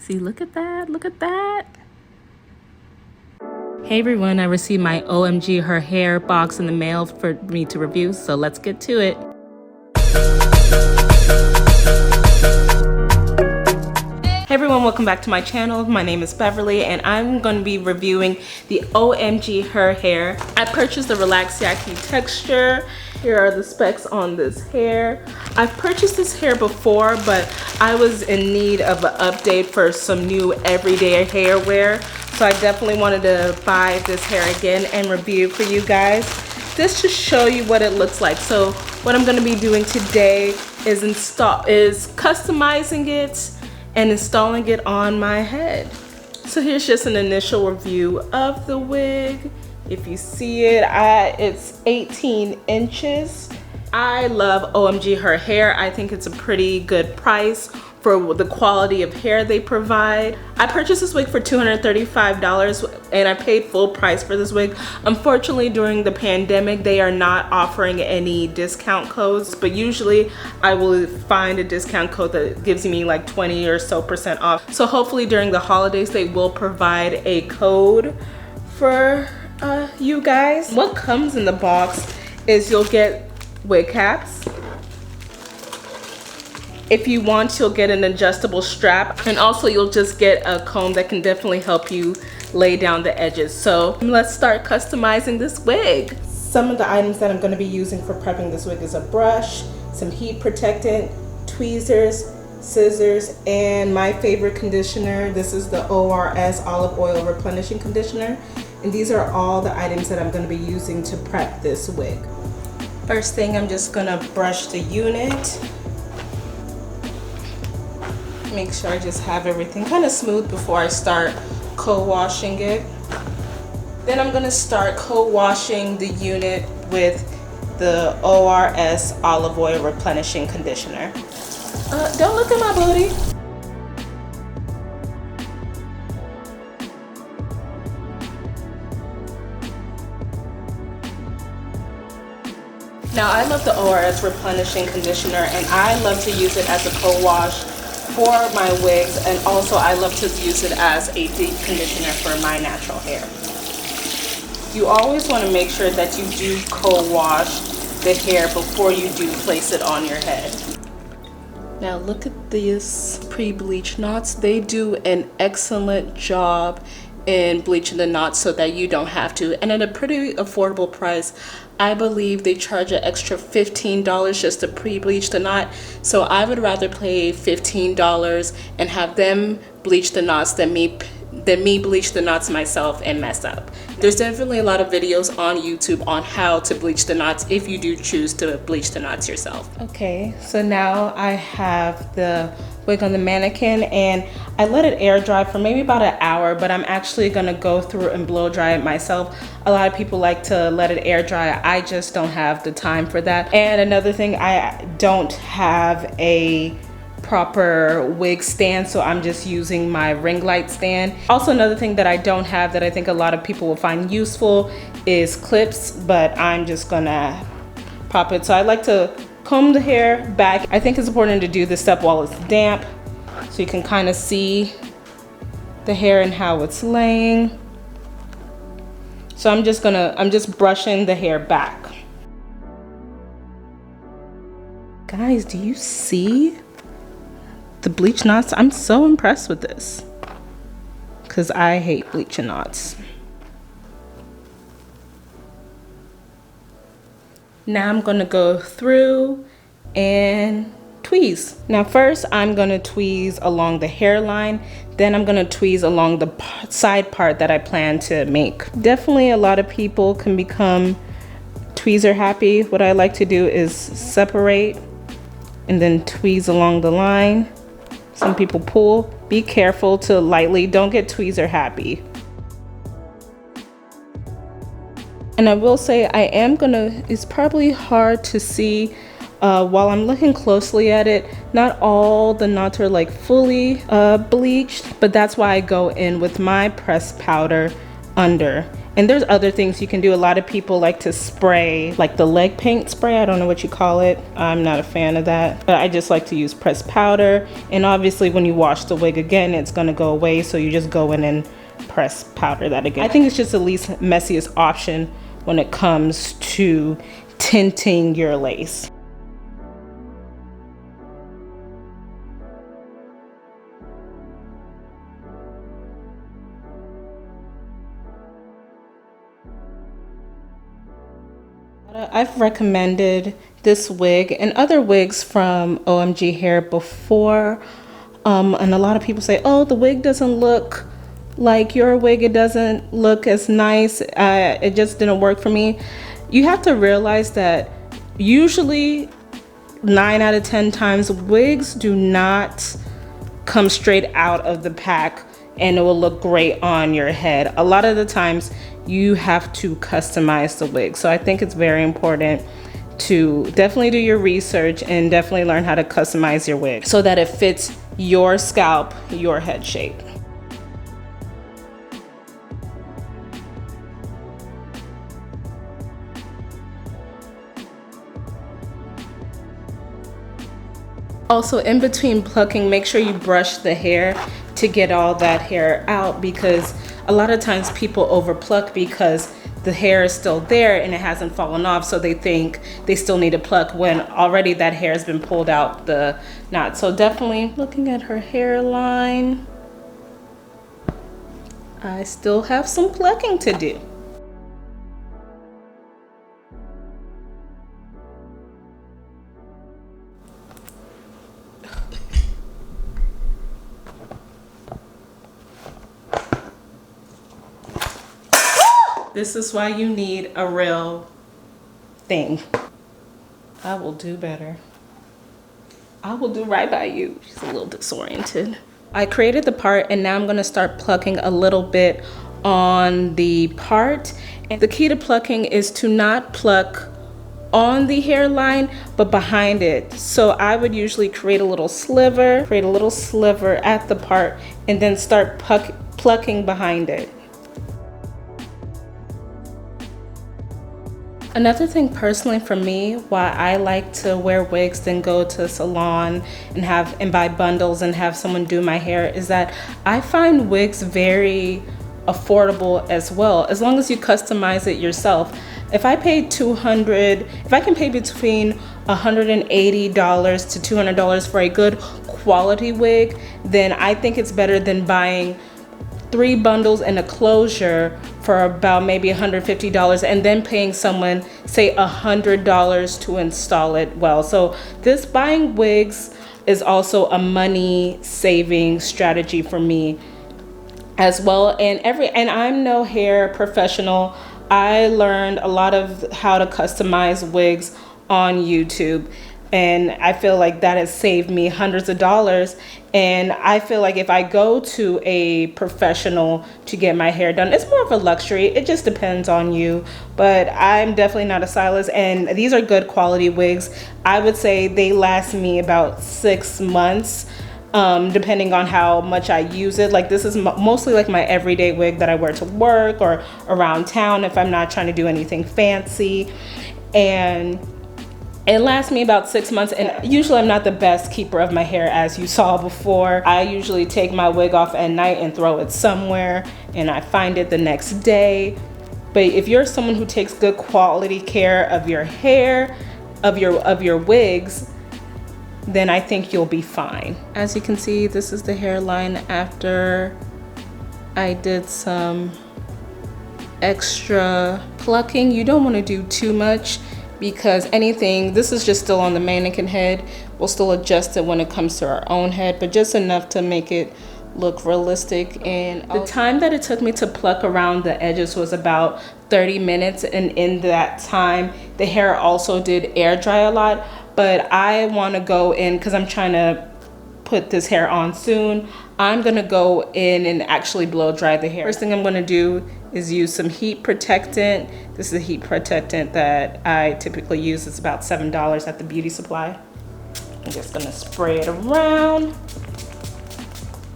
See, look at that, look at that. Hey everyone, I received my OMGHerHair box in the mail for me to review, so let's get to it. Hey everyone, welcome back to my channel. My name is Beverly and I'm going to be reviewing the OMGHerHair. I purchased the Relaxed Yaki texture. Here are the specs on this hair. I've purchased this hair before, but I was in need of an update for some new everyday hair wear. So I definitely wanted to buy this hair again and review for you guys. This to show you what it looks like. So what I'm going to be doing today is customizing it and installing it on my head. So here's just an initial review of the wig. If you see it, it's 18 inches. I love OMGHerHair. I think it's a pretty good price for the quality of hair they provide. I purchased this wig for $235 and I paid full price for this wig. Unfortunately, during the pandemic, they are not offering any discount codes, but usually I will find a discount code that gives me like 20% or so off. So hopefully during the holidays, they will provide a code for you guys. What comes in the box is you'll get wig caps. If you want, you'll get an adjustable strap, and also you'll just get a comb that can definitely help you lay down the edges. So let's start customizing this wig. Some of the items that I'm going to be using for prepping this wig is a brush, some heat protectant, tweezers, scissors, and my favorite conditioner. This is the ORS Olive Oil Replenishing Conditioner. And these are all the items that I'm going to be using to prep this wig. First thing, I'm just going to brush the unit. Make sure I just have everything kind of smooth before I start co-washing it. Then I'm going to start co-washing the unit with the ORS Olive Oil Replenishing Conditioner. Don't look at my booty. Now I love the ORS Replenishing Conditioner and I love to use it as a co-wash for my wigs, and also I love to use it as a deep conditioner for my natural hair. You always want to make sure that you do co-wash the hair before you do place it on your head. Now look at these pre-bleached knots. They do an excellent job in bleaching the knots so that you don't have to, and at a pretty affordable price. I believe they charge an extra $15 just to pre-bleach the knot, so I would rather pay $15 and have them bleach the knots than me bleach the knots myself and mess up. There's definitely a lot of videos on YouTube on how to bleach the knots if you do choose to bleach the knots yourself. Okay, so now I have the wig on the mannequin and I let it air dry for maybe about an hour, but I'm actually gonna go through and blow dry it myself. A lot of people like to let it air dry. I just don't have the time for that. And another thing, I don't have a proper wig stand, so I'm just using my ring light stand. Also, another thing that I don't have that I think a lot of people will find useful is clips, but I'm just gonna pop it. So I like to comb the hair back. I think it's important to do this step while it's damp so you can kind of see the hair and how it's laying. So I'm just brushing the hair back. Guys, do you see the bleach knots? I'm so impressed with this because I hate bleaching knots. Now I'm gonna go through and tweeze. Now first I'm gonna tweeze along the hairline, then I'm gonna tweeze along the side part that I plan to make. Definitely a lot of people can become tweezer happy. What I like to do is separate and then tweeze along the line. Some people pull. Be careful to lightly, don't get tweezer happy. And I will say it's probably hard to see while I'm looking closely at it. Not all the knots are like fully bleached, but that's why I go in with my pressed powder under And there's other things you can do. A lot of people like to spray, like the leg paint spray. I don't know what you call it. I'm not a fan of that. But I just like to use pressed powder. And obviously when you wash the wig again, it's gonna go away. So you just go in and press powder that again. I think it's just the least messiest option when it comes to tinting your lace. I've recommended this wig and other wigs from OMG Hair before, and a lot of people say, oh, the wig doesn't look like your wig, it doesn't look as nice, it just didn't work for me. You have to realize that usually 9 out of 10 times wigs do not come straight out of the pack and it will look great on your head. A lot of the times you have to customize the wig. So I think it's very important to definitely do your research and definitely learn how to customize your wig so that it fits your scalp, your head shape. Also, in between plucking, make sure you brush the hair to get all that hair out, because a lot of times people overpluck because the hair is still there and it hasn't fallen off, so they think they still need to pluck when already that hair has been pulled out the knot. So definitely looking at her hairline, I still have some plucking to do. This is why you need a real thing. I will do better. I will do right by you. She's a little disoriented. I created the part and now I'm gonna start plucking a little bit on the part. And the key to plucking is to not pluck on the hairline, but behind it. So I would usually create a little sliver at the part and then start plucking behind it. Another thing personally for me, why I like to wear wigs than go to a salon and buy bundles and have someone do my hair, is that I find wigs very affordable as well, as long as you customize it yourself. If I can pay between $180 to $200 for a good quality wig, then I think it's better than buying 3 bundles and a closure for about maybe $150 and then paying someone say $100 to install it well. So this buying wigs is also a money saving strategy for me as well. And I'm no hair professional. I learned a lot of how to customize wigs on YouTube, and I feel like that has saved me hundreds of dollars. And I feel like if I go to a professional to get my hair done, it's more of a luxury. It just depends on you. But I'm definitely not a stylist, and these are good quality wigs. I would say they last me about 6 months, depending on how much I use it. Like this is mostly like my everyday wig that I wear to work or around town if I'm not trying to do anything fancy. And it lasts me about 6 months, and usually I'm not the best keeper of my hair, as you saw before. I usually take my wig off at night and throw it somewhere, and I find it the next day. But if you're someone who takes good quality care of your hair, of your wigs, then I think you'll be fine. As you can see, this is the hairline after I did some extra plucking. You don't want to do too much, because this is just still on the mannequin head. We'll still adjust it when it comes to our own head, but just enough to make it look realistic. And the time that it took me to pluck around the edges was about 30 minutes. And in that time, the hair also did air dry a lot, but I want to go in, because I'm trying to put this hair on soon. I'm gonna go in and actually blow dry the hair. First thing I'm gonna do is use some heat protectant. This is a heat protectant that I typically use. It's about $7 at the beauty supply. I'm just gonna spray it around.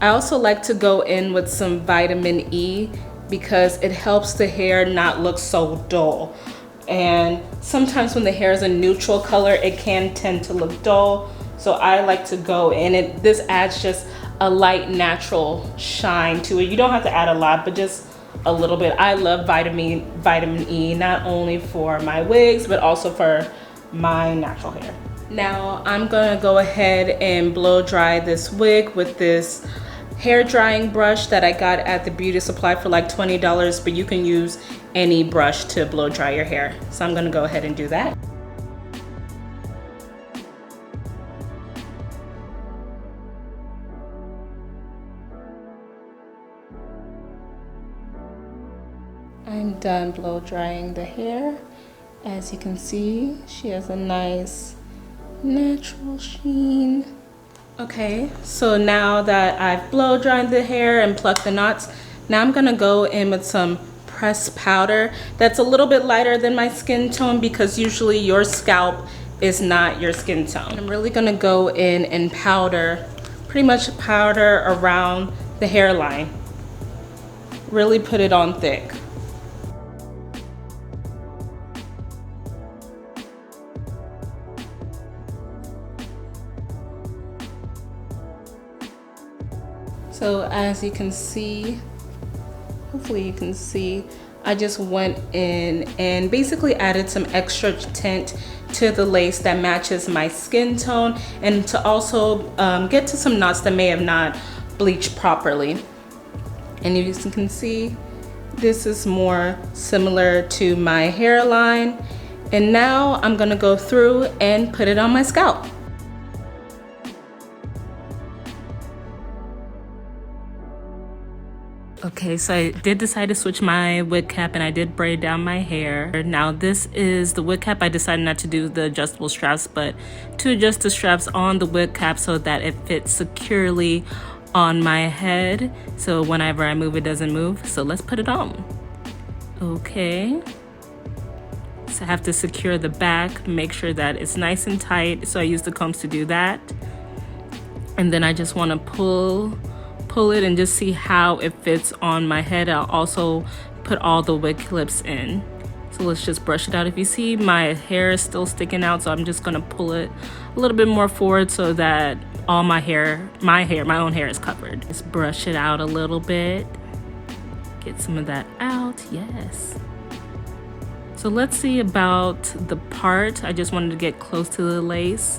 I also like to go in with some vitamin E because it helps the hair not look so dull. And sometimes when the hair is a neutral color, it can tend to look dull. So I like to go in, this adds just a light natural shine to it. You don't have to add a lot, but just a little bit. I love vitamin E, not only for my wigs, but also for my natural hair. Now I'm gonna go ahead and blow dry this wig with this hair drying brush that I got at the beauty supply for like $20, but you can use any brush to blow dry your hair. So I'm gonna go ahead and do that. I'm done blow drying the hair. As you can see, she has a nice natural sheen. Okay, so now that I've blow dried the hair and plucked the knots, now I'm gonna go in with some pressed powder that's a little bit lighter than my skin tone, because usually your scalp is not your skin tone. I'm really gonna go in and powder, pretty much powder around the hairline. Really put it on thick. So as you can see, hopefully you can see, I just went in and basically added some extra tint to the lace that matches my skin tone, and to also get to some knots that may have not bleached properly. And you can see, this is more similar to my hairline. And now I'm gonna go through and put it on my scalp. Okay, so I did decide to switch my wig cap and I did braid down my hair. Now this is the wig cap. I decided not to do the adjustable straps, but to adjust the straps on the wig cap so that it fits securely on my head. So whenever I move, it doesn't move. So let's put it on. Okay. So I have to secure the back, make sure that it's nice and tight. So I use the combs to do that. And then I just want to pull it and just see how it fits on my head. I'll also put all the wig clips in. So let's just brush it out. If you see, my hair is still sticking out, so I'm just gonna pull it a little bit more forward so that all my own hair is covered. Just brush it out a little bit. Get some of that out, yes. So let's see about the part. I just wanted to get close to the lace,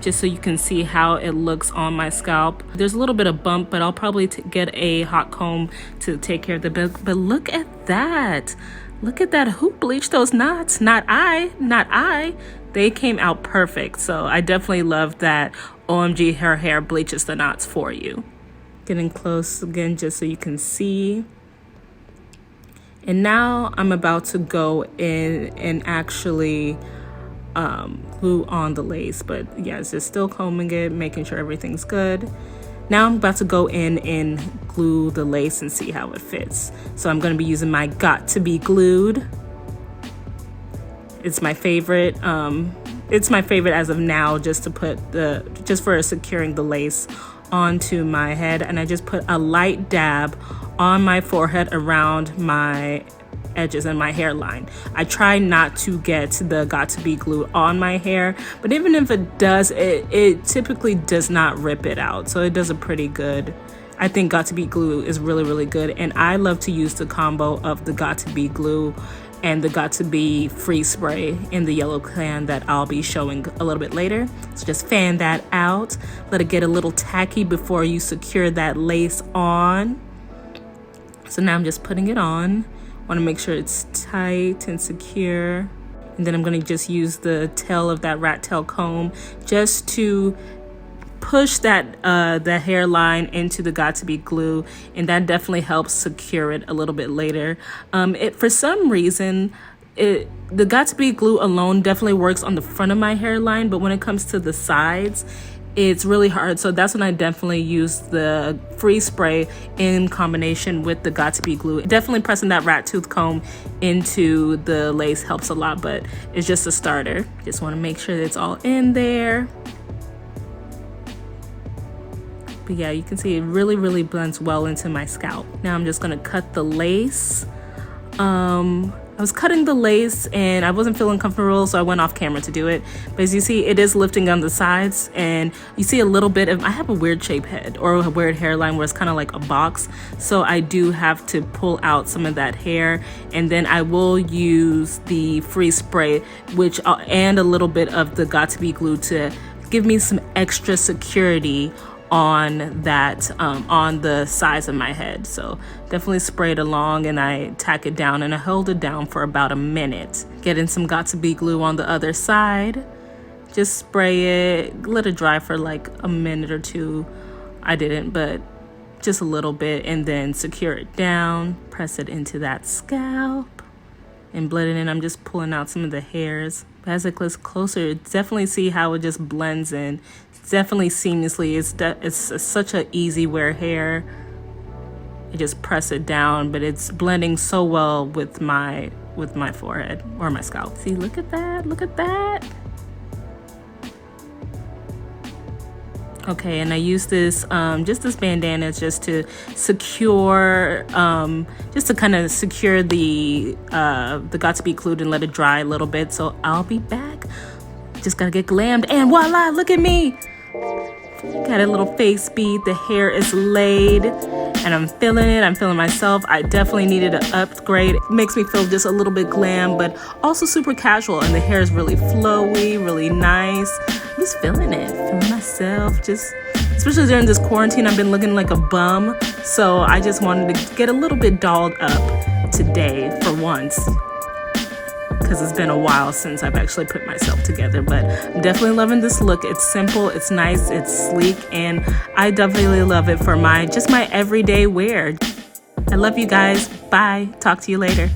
just so you can see how it looks on my scalp. There's a little bit of bump, but I'll probably get a hot comb to take care of the bit. But look at that. Look at that. Who bleached those knots? Not I. They came out perfect. So I definitely love that OMGHerHair bleaches the knots for you. Getting close again just so you can see. And now I'm about to go in and actually glue on the lace, but yeah, just still combing it, making sure everything's good. Now I'm about to go in and glue the lace and see how it fits. So I'm going to be using my Got to Be Glued. It's my favorite. It's my favorite as of now, just to put just for securing the lace onto my head. And I just put a light dab on my forehead around my edges and my hairline. I try not to get the Got to Be Glue on my hair, but even if it does, it typically does not rip it out. So it does a pretty good. I think Got to Be Glue is really, really good. And I love to use the combo of the Got to Be Glue and the Got to Be Freeze Spray in the yellow can that I'll be showing a little bit later. So just fan that out. Let it get a little tacky before you secure that lace on. So now I'm just putting it on. Want to make sure it's tight and secure. And then I'm going to just use the tail of that rat tail comb just to push that the hairline into the Got to Be Glue, and that definitely helps secure it a little bit later. For some reason, the Got to Be Glue alone definitely works on the front of my hairline, but when it comes to the sides, it's really hard. So that's when I definitely use the freeze spray in combination with the Got to Be Glue. Definitely pressing that rat tooth comb into the lace helps a lot, but it's just a starter. Just want to make sure that it's all in there. But yeah, you can see it really blends well into my scalp. Now I'm just gonna cut the lace. I was cutting the lace and I wasn't feeling comfortable, so I went off camera to do it. But as you see, it is lifting on the sides, and you see a little bit of, I have a weird shape head or a weird hairline where it's kind of like a box. So I do have to pull out some of that hair, and then I will use the freeze spray, which and a little bit of the Got2b glue to give me some extra security on that on the sides of my head. So definitely spray it along, and I tack it down, and I hold it down for about a minute. Getting some Got2b glue on the other side, just spray it, let it dry for like a minute or two. I didn't, but just a little bit, and then secure it down, press it into that scalp and blend it in. I'm just pulling out some of the hairs. As it gets closer, definitely see how it just blends in. Definitely seamlessly. It's such an easy wear hair. I just press it down, but it's blending so well with my forehead or my scalp. See, look at that, look at that. Okay, and I use this just this bandana just to secure, just to kind of secure the Got2b glued and let it dry a little bit. So I'll be back. Just gotta get glammed, and voila, look at me. Got a little face bead, the hair is laid, and I'm feeling it, I'm feeling myself. I definitely needed an upgrade. It makes me feel just a little bit glam, but also super casual, and the hair is really flowy, really nice. I'm just feeling it, feeling myself, just, especially during this quarantine, I've been looking like a bum, so I just wanted to get a little bit dolled up today for once, because it's been a while since I've actually put myself together. But I'm definitely loving this look. It's simple, it's nice, it's sleek, and I definitely love it for just my everyday wear. I love you guys. Bye. Talk to you later.